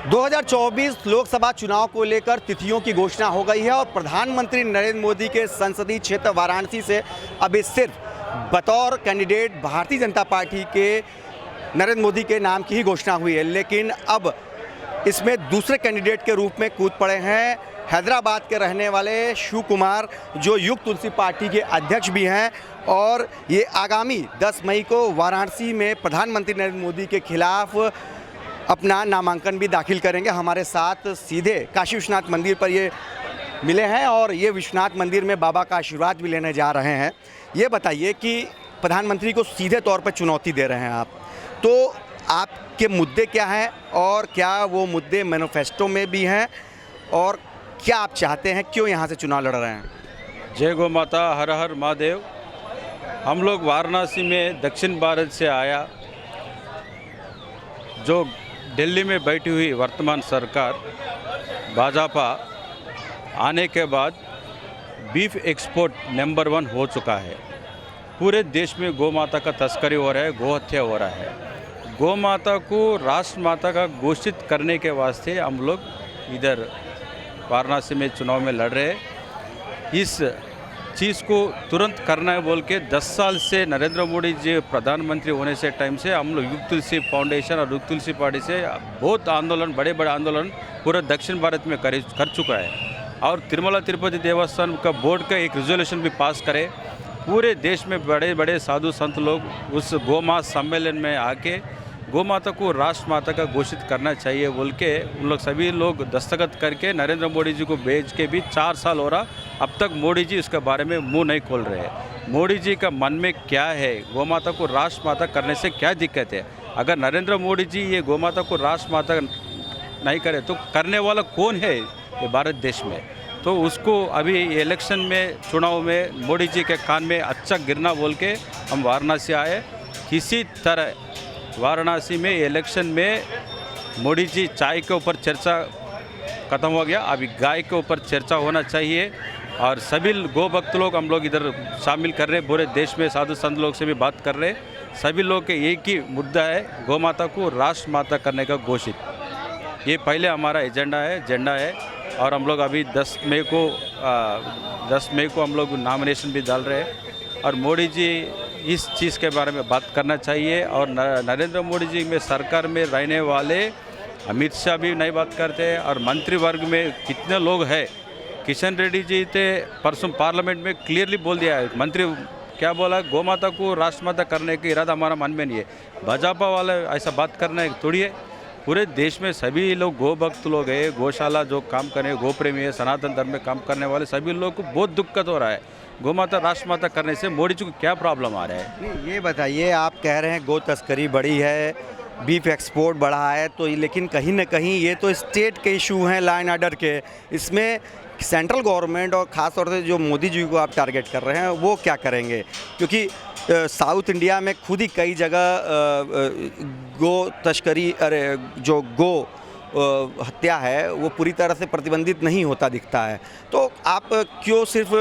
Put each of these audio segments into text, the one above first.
2024 लोकसभा चुनाव को लेकर तिथियों की घोषणा हो गई है और प्रधानमंत्री नरेंद्र मोदी के संसदीय क्षेत्र वाराणसी से अभी सिर्फ बतौर कैंडिडेट भारतीय जनता पार्टी के नरेंद्र मोदी के नाम की ही घोषणा हुई है, लेकिन अब इसमें दूसरे कैंडिडेट के रूप में कूद पड़े हैं हैदराबाद के रहने वाले शिव कुमार, जो युग तुलसी पार्टी के अध्यक्ष भी हैं और ये आगामी 10 मई को वाराणसी में प्रधानमंत्री नरेंद्र मोदी के खिलाफ अपना नामांकन भी दाखिल करेंगे। हमारे साथ सीधे काशी विश्वनाथ मंदिर पर ये मिले हैं और ये विश्वनाथ मंदिर में बाबा का आशीर्वाद भी लेने जा रहे हैं। ये बताइए कि प्रधानमंत्री को सीधे तौर पर चुनौती दे रहे हैं आप, तो आपके मुद्दे क्या हैं और क्या वो मुद्दे मैनिफेस्टो में भी हैं और क्या आप चाहते हैं, क्यों यहाँ से चुनाव लड़ रहे हैं? जय गौ माता, हर हर महादेव। हम लोग वाराणसी में दक्षिण भारत से आया, जो दिल्ली में बैठी हुई वर्तमान सरकार भाजपा आने के बाद बीफ एक्सपोर्ट नंबर 1 हो चुका है। पूरे देश में गौ माता का तस्करी हो रहा है, गौ हत्या हो रहा है। गौ माता को राष्ट्र माता का घोषित करने के वास्ते हम लोग इधर वाराणसी में चुनाव में लड़ रहे हैं। इस चीज़ को तुरंत करना है बोल के 10 साल से नरेंद्र मोदी जी प्रधानमंत्री होने से टाइम से हम लोग युग तुलसी फाउंडेशन और युग तुलसी पार्टी से बहुत आंदोलन, बड़े बड़े आंदोलन पूरे दक्षिण भारत में कर चुका है। और तिरुमला तिरुपति देवस्थान का बोर्ड का एक रिजोल्यूशन भी पास करे। पूरे देश में बड़े बड़े साधु संत लोग उस गौ माता सम्मेलन में आके गौ माता को राष्ट्र माता का घोषित करना चाहिए बोल के उन लोग सभी लोग दस्तखत करके नरेंद्र मोदी जी को भेज के भी 4 साल हो रहा, अब तक मोदी जी इसके बारे में मुंह नहीं खोल रहे हैं। मोदी जी का मन में क्या है, गौ माता को राष्ट्र माता करने से क्या दिक्कत है? अगर नरेंद्र मोदी जी ये गौ माता को राष्ट्र माता नहीं करे तो करने वाला कौन है ये भारत देश में? तो उसको अभी इलेक्शन में, चुनाव में मोदी जी के कान में अच्छा गिरना बोल के हम वाराणसी आए। किसी तरह वाराणसी में इलेक्शन में मोदी जी चाय के ऊपर चर्चा ख़त्म हो गया, अभी गाय के ऊपर चर्चा होना चाहिए। और सभी गौ भक्त लोग हम लोग इधर शामिल कर रहे हैं, पूरे देश में साधु संत लोग से भी बात कर रहे हैं। सभी लोग के एक ही मुद्दा है, गौ माता को राष्ट्र माता करने का घोषित। ये पहले हमारा एजेंडा है और हम लोग अभी 10 मई को हम लोग नॉमिनेशन भी डाल रहे हैं। और मोदी जी इस चीज़ के बारे में बात करना चाहिए। और नरेंद्र मोदी जी में सरकार में रहने वाले अमित शाह भी नहीं बात करते हैं। और मंत्रिवर्ग में कितने लोग हैं, किशन रेड्डी जी थे परसों पार्लियामेंट में क्लियरली बोल दिया है, मंत्री क्या बोला, गौ माता को राष्ट्र माता करने का इरादा हमारा मन में नहीं है। भाजपा वाले ऐसा बात करना है थोड़ी है। पूरे देश में सभी लोग गौ भक्त लोग हैं, गौशाला जो काम कर रहे हैं, गौ प्रेमी है, सनातन धर्म में काम करने वाले सभी लोग को बहुत दिक्कत हो रहा है। गौ माता राष्ट्र माता करने से मोदी जी को क्या प्रॉब्लम आ रहा है? नहीं, ये बताइए, आप कह रहे हैं गौ तस्करी बढ़ी है, बीफ एक्सपोर्ट बढ़ा है, तो लेकिन कहीं ना कहीं ये तो स्टेट के इशू हैं, लॉ एंड ऑर्डर के। इसमें सेंट्रल गवर्नमेंट और ख़ास तौर से जो मोदी जी को आप टारगेट कर रहे हैं वो क्या करेंगे? क्योंकि साउथ इंडिया में खुद ही कई जगह गो तस्करी, जो गो हत्या है वो पूरी तरह से प्रतिबंधित नहीं होता दिखता है। तो आप क्यों सिर्फ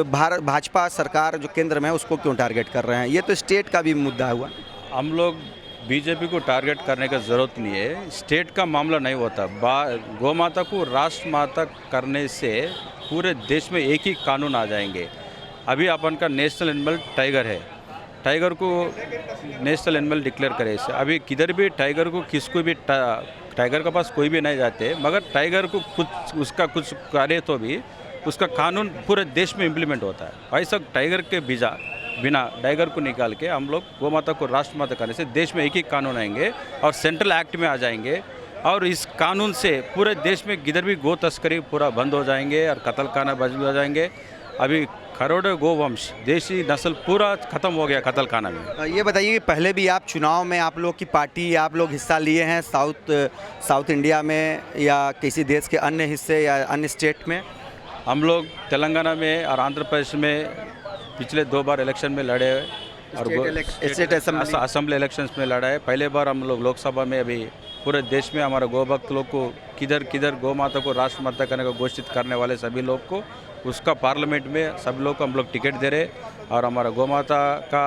भाजपा सरकार जो केंद्र में है उसको क्यों टारगेट कर रहे हैं? ये तो स्टेट का भी मुद्दा हुआ। हम लोग बीजेपी को टारगेट करने का ज़रूरत नहीं है, स्टेट का मामला नहीं होता। गौ माता को राष्ट्र माता करने से पूरे देश में एक ही कानून आ जाएंगे। अभी अपन का नेशनल एनिमल टाइगर है, टाइगर को नेशनल एनिमल डिक्लेयर करे इसे। अभी किधर भी टाइगर को, किसको भी टाइगर के पास कोई भी नहीं जाते, मगर टाइगर को कुछ उसका कुछ करे तो भी उसका कानून पूरे देश में इम्प्लीमेंट होता है। ऐसा टाइगर के बिना टाइगर को निकाल के हम लोग गौ माता को राष्ट्र माता करने से देश में एक ही कानून आएंगे और सेंट्रल एक्ट में आ जाएंगे। और इस कानून से पूरे देश में किधर भी गौ तस्करी पूरा बंद हो जाएंगे और कत्लखाना बंद हो जाएंगे। अभी करोड़ों गोवंश, देसी नस्ल पूरा ख़त्म हो गया कत्लखाना में। ये बताइए कि पहले भी आप चुनाव में, आप लोग की पार्टी, आप लोग हिस्सा लिए हैं साउथ इंडिया में या किसी देश के अन्य हिस्से या अन्य स्टेट में? हम लोग तेलंगाना में और आंध्र प्रदेश में पिछले 2 बार इलेक्शन में लड़े और स्टेट असेंबली इलेक्शंस में लड़ा है। पहले बार हम लोग लोकसभा में, अभी पूरे देश में हमारे गौ भक्त लोग को किधर गौ माता को राष्ट्र माता करने का घोषित करने वाले सभी लोग को उसका पार्लियामेंट में सभी लोग को हम लोग टिकट दे रहे। और हमारा गौ माता का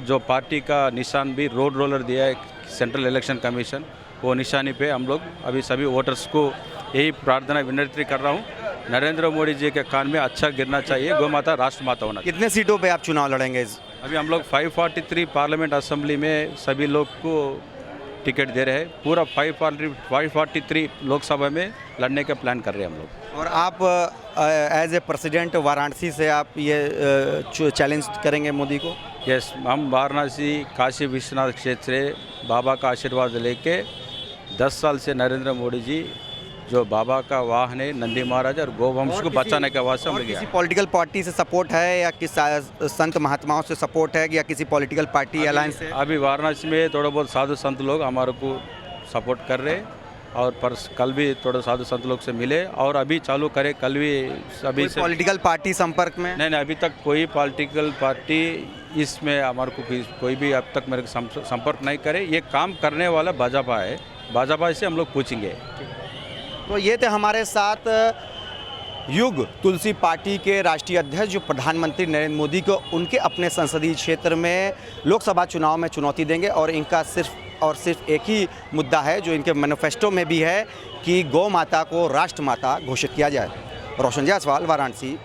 जो पार्टी का निशान भी रोड रोलर दिया है सेंट्रल इलेक्शन कमीशन, वो निशानी पे हम लोग अभी सभी वोटर्स को यही प्रार्थना विनती कर रहा हूँ, नरेंद्र मोदी जी के कान में अच्छा गिरना चाहिए, गौ माता राष्ट्र माता होना चाहिए। कितने सीटों पे आप चुनाव लड़ेंगे? अभी हम लोग 543 पार्लियामेंट असेंबली में सभी लोग को टिकट दे रहे हैं, पूरा 543 लोकसभा में लड़ने का प्लान कर रहे हैं हम लोग। और आप एज ए प्रेसिडेंट वाराणसी से आप ये चैलेंज करेंगे मोदी को? यस, हम वाराणसी काशी विश्वनाथ क्षेत्र से बाबा का आशीर्वाद लेके 10 साल से नरेंद्र मोदी जी जो बाबा का वाहन है नंदी महाराज और गोवंश को बचाने का वास्ते हम लोग किसी पॉलिटिकल पार्टी से सपोर्ट है या किस संत महात्माओं से सपोर्ट है या किसी पॉलिटिकल पार्टी अलायंस से? अभी वाराणसी में थोड़ा बहुत साधु संत लोग हमारे को सपोर्ट कर रहे हैं और कल भी थोड़ा साधु संत लोग से मिले और अभी चालू करे, कल भी सभी से। पॉलिटिकल पार्टी संपर्क में? नहीं, अभी तक कोई पॉलिटिकल पार्टी इसमें हमारे को कोई भी अब तक मेरे को संपर्क नहीं करे। ये काम करने वाला भाजपा है, भाजपा से हम लोग पूछेंगे। तो ये थे हमारे साथ युग तुलसी पार्टी के राष्ट्रीय अध्यक्ष जो प्रधानमंत्री नरेंद्र मोदी को उनके अपने संसदीय क्षेत्र में लोकसभा चुनाव में चुनौती देंगे और इनका सिर्फ और सिर्फ एक ही मुद्दा है जो इनके मैनिफेस्टो में भी है कि गौ माता को राष्ट्र माता घोषित किया जाए। रोशन जायसवाल, वाराणसी।